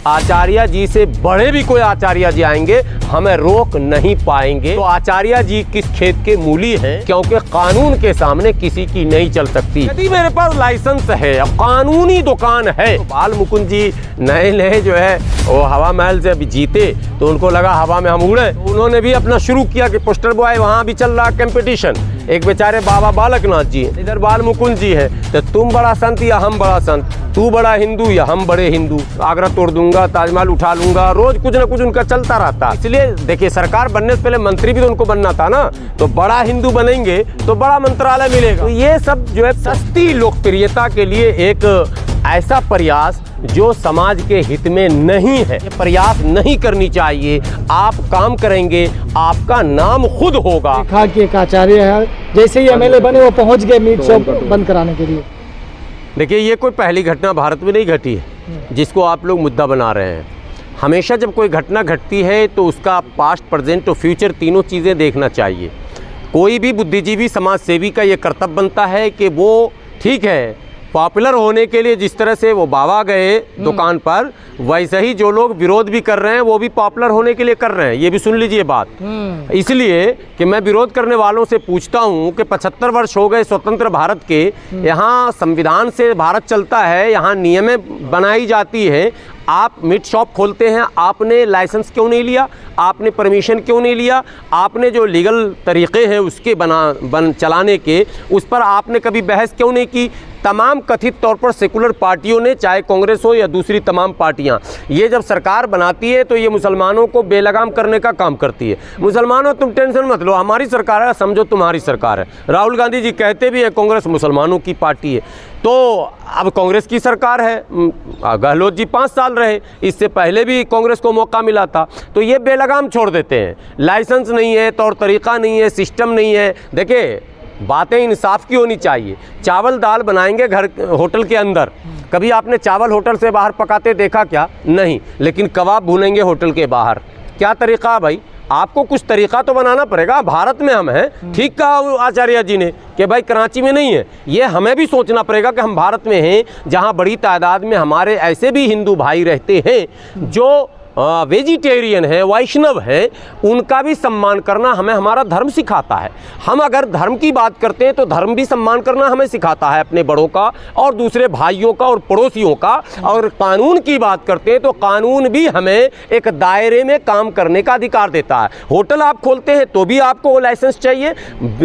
आचार्य जी से बड़े भी कोई आचार्य जी आएंगे हमें रोक नहीं पाएंगे। तो आचार्य जी किस खेत के मूली हैं, क्योंकि कानून के सामने किसी की नहीं चल सकती। यदि मेरे पास लाइसेंस है, कानूनी दुकान है, तो बाल मुकुंद जी नए जो है वो हवा महल से अभी जीते तो उनको लगा हवा में हम उड़े, तो उन्होंने भी अपना शुरू किया कि पोस्टर बॉय वहाँ भी चल रहा कंपटीशन। एक बेचारे बाबा बालकनाथ जी, इधर बाल मुकुंद जी है, तो तुम बड़ा संत या हम बड़ा संत, तू बड़ा हिंदू या हम बड़े हिंदू, आगरा तोड़ दूंगा, ताजमहल उठा लूंगा, रोज कुछ ना कुछ उनका चलता रहता। इसलिए देखिए सरकार बनने से पहले मंत्री भी तो उनको बनना था ना, तो बड़ा हिंदू बनेंगे तो बड़ा मंत्रालय मिलेगा। तो ये सब जो है सस्ती लोकप्रियता के लिए एक ऐसा प्रयास जो समाज के हित में नहीं है, ये प्रयास नहीं करनी चाहिए। आप काम करेंगे, आपका नाम खुद होगा। देखा कि एक आचार्य है, जैसे ही एमएलए बने वो पहुंच गए मीट शॉप बंद कराने के लिए। देखिए ये कोई पहली घटना भारत में नहीं घटी है जिसको आप लोग मुद्दा बना रहे हैं। हमेशा जब कोई घटना घटती है तो उसका पास्ट, प्रेजेंट और फ्यूचर तीनों चीज़ें देखना चाहिए। कोई भी बुद्धिजीवी समाज सेवी का ये कर्तव्य बनता है कि वो ठीक है पॉपुलर होने के लिए जिस तरह से वो बाबा गए दुकान पर, वैसे ही जो लोग विरोध भी कर रहे हैं वो भी पॉपुलर होने के लिए कर रहे हैं। ये भी सुन लीजिए बात। इसलिए कि मैं विरोध करने वालों से पूछता हूँ कि 75 वर्ष हो गए स्वतंत्र भारत के, यहाँ संविधान से भारत चलता है, यहाँ नियमें बनाई जाती है। आप मीट शॉप खोलते हैं, आपने लाइसेंस क्यों नहीं लिया, आपने परमिशन क्यों नहीं लिया, आपने जो लीगल तरीक़े हैं उसके चलाने के, उस पर आपने कभी बहस क्यों नहीं की। तमाम कथित तौर पर सेकुलर पार्टियों ने, चाहे कांग्रेस हो या दूसरी तमाम पार्टियां, ये जब सरकार बनाती है तो ये मुसलमानों को बेलगाम करने का काम करती है। मुसलमानों तुम टेंशन मत लो, हमारी सरकार है, समझो तुम्हारी सरकार है। राहुल गांधी जी कहते भी हैं कांग्रेस मुसलमानों की पार्टी है, तो अब कांग्रेस की सरकार है। गहलोत जी 5 साल रहे, इससे पहले भी कांग्रेस को मौका मिला था। तो ये बेलगाम छोड़ देते हैं, लाइसेंस नहीं है, तौर तरीक़ा नहीं है, सिस्टम नहीं है। देखिए बातें इंसाफ की होनी चाहिए। चावल दाल बनाएंगे घर होटल के अंदर, कभी आपने चावल होटल से बाहर पकाते देखा क्या? नहीं। लेकिन कबाब भूनेंगे होटल के बाहर, क्या तरीक़ा भाई? आपको कुछ तरीक़ा तो बनाना पड़ेगा। भारत में हम हैं, ठीक कहा आचार्य जी ने कि भाई कराची में नहीं है। ये हमें भी सोचना पड़ेगा कि हम भारत में हैं जहां बड़ी तादाद में हमारे ऐसे भी हिंदू भाई रहते हैं जो वेजिटेरियन है, वैष्णव है, उनका भी सम्मान करना हमें हमारा धर्म सिखाता है। हम अगर धर्म की बात करते हैं तो धर्म भी सम्मान करना हमें सिखाता है, अपने बड़ों का और दूसरे भाइयों का और पड़ोसियों का। और कानून की बात करते हैं तो कानून भी हमें एक दायरे में काम करने का अधिकार देता है। होटल आप खोलते हैं तो भी आपको लाइसेंस चाहिए,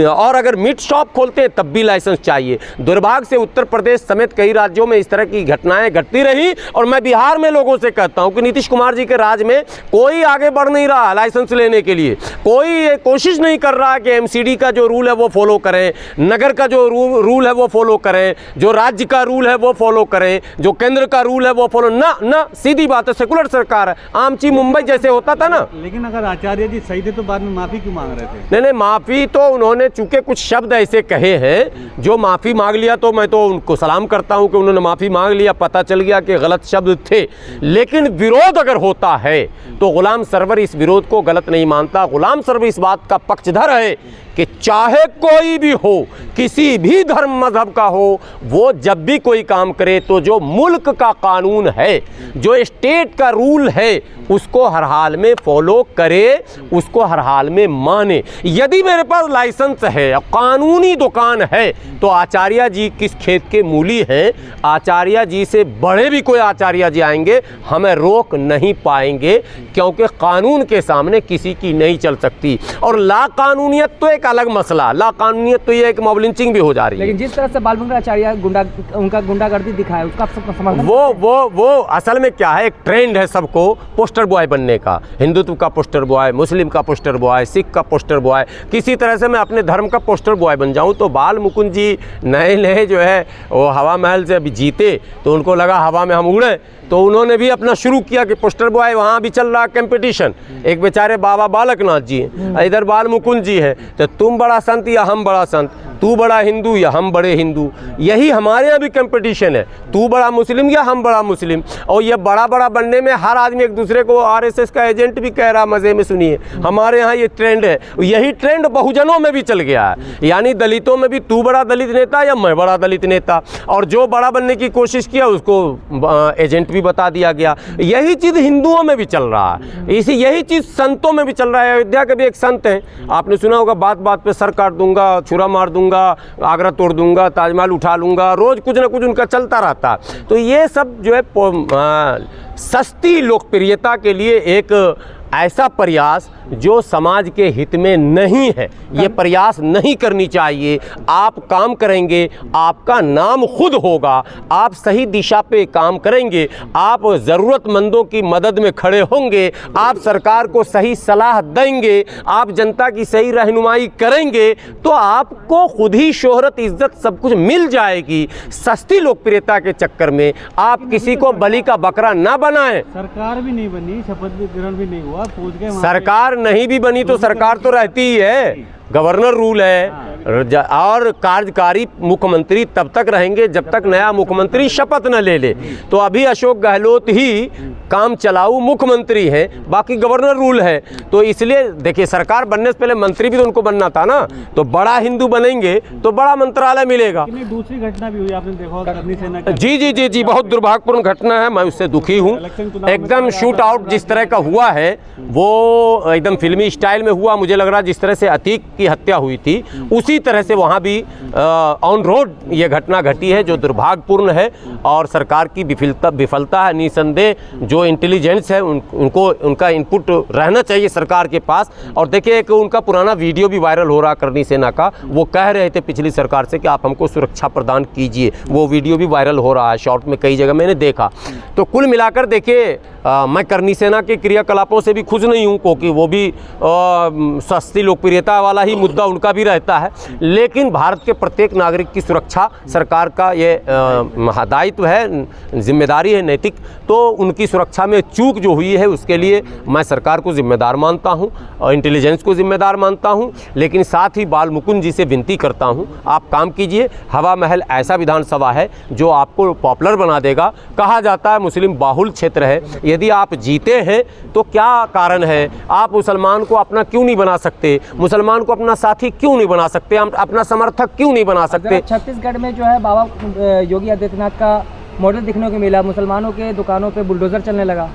और अगर मीट शॉप खोलते हैं तब भी लाइसेंस चाहिए। दुर्भाग्य से उत्तर प्रदेश समेत कई राज्यों में इस तरह की घटनाएं घटती रही, और मैं बिहार में लोगों से कहता हूं कि नीतीश कुमार जी के राज्य में कोई आगे बढ़ नहीं रहा लाइसेंस लेने के लिए। कोई ये कोशिश नहीं कर रहा कि एमसीडी का जो रूल है वो फॉलो करें, नगर का जो रूल है वो फॉलो करें, जो राज्य का रूल है वो फॉलो करें, जो केंद्र का रूल है वो फॉलो ना। सीधी बात है, सेकुलर सरकार है। आमची मुंबई जैसे होता था ना। लेकिन अगर आचार्य जी सही थे तो बाद में माफी क्यों मांग रहे थे? नहीं, माफी तो उन्होंने चूंकि कुछ शब्द ऐसे कहे हैं जो माफी मांग लिया, तो मैं तो उनको सलाम करता हूं कि उन्होंने माफी मांग लिया, पता चल गया कि गलत शब्द थे। लेकिन विरोध अगर होता है तो गुलाम सरवर इस विरोध को गलत नहीं मानता। गुलाम सरवर इस बात का पक्षधर है कि चाहे कोई भी हो, किसी भी धर्म मजहब का हो, वो जब भी कोई काम करे तो जो मुल्क का कानून है, जो स्टेट का रूल है, उसको हर हाल में फॉलो करे, उसको हर हाल में माने। यदि मेरे पास लाइसेंस है, कानूनी दुकान है, तो आचार्य जी किस खेत के मूली हैं, आचार्य जी से बड़े भी कोई आचार्य जी आएंगे हमें रोक नहीं पाएंगे, क्योंकि कानून के सामने किसी की नहीं चल सकती। और ला कानूनियत तो एक अलग मसला, ला कानूनियत तो ये एक मॉब लिंचिंग भी हो जा रही है। लेकिन जिस तरह से बाल आचार्य उनका गुंडागर्दी दिखाया, उसका आप समर्थन? वो असल में क्या है, एक ट्रेंड है सबको पोस्टर बॉय बनने का। हिंदुत्व का पोस्टर बॉय, मुस्लिम का पोस्टर बॉय, सिख का पोस्टर बॉय, किसी तरह से मैं अपने धर्म का पोस्टर बॉय बन जाऊं। तो बाल मुकुंद जी नए जो है वो हवा महल से अभी जीते तो उनको लगा हवा में हम उड़े, तो उन्होंने भी अपना शुरू किया कि पोस्टर बॉय वहाँ भी चल रहा कंपटीशन। एक बेचारे बाबा बालकनाथ जी हैं, इधर बाल मुकुंद जी हैं, तो तुम बड़ा संत या हम बड़ा संत, तू बड़ा हिंदू या हम बड़े हिंदू, यही हमारे यहाँ भी कंपटीशन है, तू बड़ा मुस्लिम या हम बड़ा मुस्लिम। और ये बड़ा बड़ा बनने में हर आदमी एक दूसरे को आरएसएस का एजेंट भी कह रहा, मज़े में सुनिए। हमारे यहाँ ये ट्रेंड है, यही ट्रेंड बहुजनों में भी चल गया है, यानी दलितों में भी तू बड़ा दलित नेता या मैं बड़ा दलित नेता, और जो बड़ा बनने की कोशिश किया उसको एजेंट भी बता दिया गया। यही चीज़ हिंदुओं में भी चल रहा है, यही चीज़ संतों में भी चल रहा है। अयोध्या के भी एक संत हैं, आपने सुना होगा, बात बात पे सर काट दूंगा, छुरा मार दूंगा, आगरा तोड़ दूंगा, ताजमहल उठा लूंगा, रोज़ कुछ ना कुछ उनका चलता रहता है। तो ये सब जो है सस्ती लोकप्रियता के लिए एक ऐसा प्रयास जो समाज के हित में नहीं है, ये प्रयास नहीं करनी चाहिए। आप काम करेंगे, आपका नाम खुद होगा, आप सही दिशा पे काम करेंगे, आप ज़रूरतमंदों की मदद में खड़े होंगे, आप सरकार को सही सलाह देंगे, आप जनता की सही रहनुमाई करेंगे, तो आपको खुद ही शोहरत, इज्जत सब कुछ मिल जाएगी। सस्ती लोकप्रियता के चक्कर में आप किसी को बलि का बकरा ना बनाएं। सरकार भी नहीं बनी, शपथ ग्रहण भी नहीं हुआ, पहुंच गए। सरकार नहीं भी बनी तो सरकार तो रहती ही है, गवर्नर रूल है, और कार्यकारी मुख्यमंत्री तब तक रहेंगे जब तक नया मुख्यमंत्री शपथ न ले ले। तो अभी अशोक गहलोत ही काम चलाऊ मुख्यमंत्री हैं, बाकी गवर्नर रूल है। तो इसलिए देखिए, सरकार बनने से पहले मंत्री भी तो उनको बनना था ना, तो बड़ा हिंदू बनेंगे तो बड़ा मंत्रालय मिलेगा। दूसरी घटना भी हुई, आपने देखा करनी सेना का। जी जी जी जी, बहुत दुर्भाग्यपूर्ण घटना है, मैं उससे दुखी हूँ। एकदम शूट आउट जिस तरह का हुआ है वो एकदम फिल्मी स्टाइल में हुआ। मुझे लग रहा है जिस तरह से अतीक की हत्या हुई थी उसी तरह से वहाँ भी ऑन रोड ये घटना घटी है, जो दुर्भाग्यपूर्ण है और सरकार की विफलता है। निसंदेह जो इंटेलिजेंस है उनका इनपुट रहना चाहिए सरकार के पास। और देखिए, एक उनका पुराना वीडियो भी वायरल हो रहा करनी सेना का, वो कह रहे थे पिछली सरकार से कि आप हमको सुरक्षा प्रदान कीजिए। वो वीडियो भी वायरल हो रहा है, शॉर्ट में कई जगह मैंने देखा। तो कुल मिलाकर देखिए, मैं करनी सेना के क्रियाकलापों से भी खुश नहीं हूँ, क्योंकि वो भी सस्ती लोकप्रियता वाला ही मुद्दा उनका भी रहता है। लेकिन भारत के प्रत्येक नागरिक की सुरक्षा सरकार का ये दायित्व है, जिम्मेदारी है नैतिक। तो उनकी सुरक्षा में चूक जो हुई है उसके लिए मैं सरकार को जिम्मेदार मानता हूँ और इंटेलिजेंस को जिम्मेदार मानता हूँ। लेकिन साथ ही बाल मुकुंद जी से विनती करता हूँ, आप काम कीजिए। हवा महल ऐसा विधानसभा है जो आपको पॉपुलर बना देगा। कहा जाता है मुस्लिम बाहुल क्षेत्र है, यदि आप जीते हैं तो क्या कारण है, आप मुसलमान को अपना क्यों नहीं बना सकते, मुसलमान को अपना साथी क्यों नहीं बना सकते, हम अपना समर्थक क्यों नहीं बना सकते। छत्तीसगढ़ में जो है बाबा योगी आदित्यनाथ का मॉडल दिखने को मिला, मुसलमानों के दुकानों पे बुलडोज़र चलने लगा।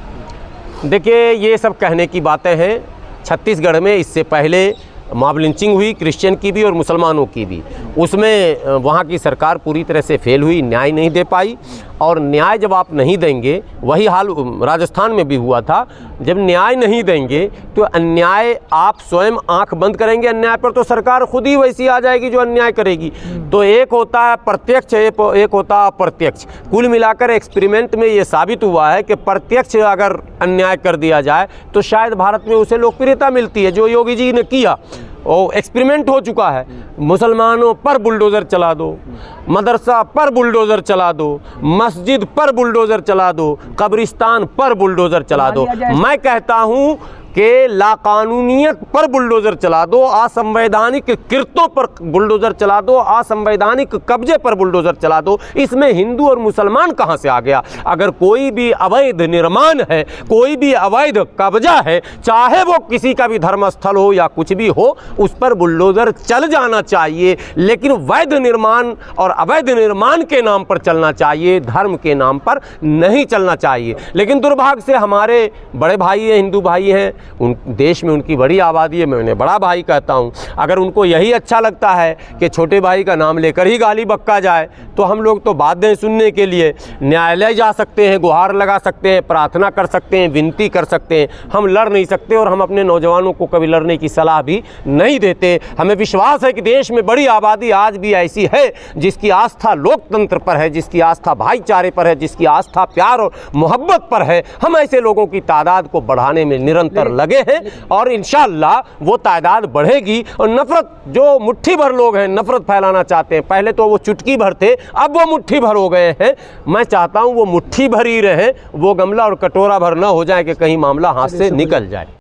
देखिए, ये सब कहने की बातें हैं। छत्तीसगढ़ में इससे पहले मॉब लिंचिंग हुई, क्रिश्चियन की भी और मुसलमानों की भी। उसमें वहाँ की सरकार पूरी तरह से फेल हुई, न्याय नहीं दे पाई। और न्याय जब आप नहीं देंगे, वही हाल राजस्थान में भी हुआ था, जब न्याय नहीं देंगे तो अन्याय आप स्वयं आंख बंद करेंगे अन्याय पर, तो सरकार खुद ही वैसी आ जाएगी जो अन्याय करेगी। तो एक होता है प्रत्यक्ष, एक होता है अप्रत्यक्ष। कुल मिलाकर एक्सपेरिमेंट में ये साबित हुआ है कि प्रत्यक्ष अगर अन्याय कर दिया जाए तो शायद भारत में उसे लोकप्रियता मिलती है, जो योगी जी ने किया। वो एक्सपेरिमेंट हो चुका है। मुसलमानों पर बुलडोज़र चला दो, मदरसा पर बुलडोज़र चला दो, मस्जिद पर बुलडोज़र चला दो, कब्रिस्तान पर बुलडोज़र चला दो। मैं कहता हूँ कि लाकानूनियत पर बुलडोज़र चला दो, असंवैधानिक कृत्यों पर बुलडोज़र चला दो, असंवैधानिक कब्जे पर बुलडोज़र चला दो। इसमें हिंदू और मुसलमान कहाँ से आ गया? अगर कोई भी अवैध निर्माण है, कोई भी अवैध कब्जा है, चाहे वो किसी का भी धर्मस्थल हो या कुछ भी हो, उस पर बुलडोज़र चल जाना चाहिए। लेकिन वैध निर्माण और अवैध निर्माण के नाम पर चलना चाहिए, धर्म के नाम पर नहीं चलना चाहिए। लेकिन दुर्भाग्य से हमारे बड़े भाई हैं, हिंदू भाई हैं, उन देश में उनकी बड़ी आबादी है, मैं उन्हें बड़ा भाई कहता हूँ। अगर उनको यही अच्छा लगता है कि छोटे भाई का नाम लेकर ही गाली बक्का जाए, तो हम लोग तो बात दें सुनने के लिए। न्यायालय जा सकते हैं, गुहार लगा सकते हैं, प्रार्थना कर सकते हैं, विनती कर सकते हैं, हम लड़ नहीं सकते। और हम अपने नौजवानों को कभी लड़ने की सलाह भी नहीं देते। हमें विश्वास है कि देश में बड़ी आबादी आज भी ऐसी है जिसकी आस्था लोकतंत्र पर है, जिसकी आस्था भाईचारे पर है, जिसकी आस्था प्यार और मोहब्बत पर है। हम ऐसे लोगों की तादाद को बढ़ाने में निरंतर लगे हैं और इंशाअल्लाह वो तादाद बढ़ेगी। और नफरत, जो मुट्ठी भर लोग हैं नफरत फैलाना चाहते हैं, पहले तो वो चुटकी भर थे, अब वो मुट्ठी भर हो गए हैं। मैं चाहता हूं वो मुट्ठी भर ही रहे, वो गमला और कटोरा भर ना हो जाए कि कहीं मामला हाथ से निकल जाए।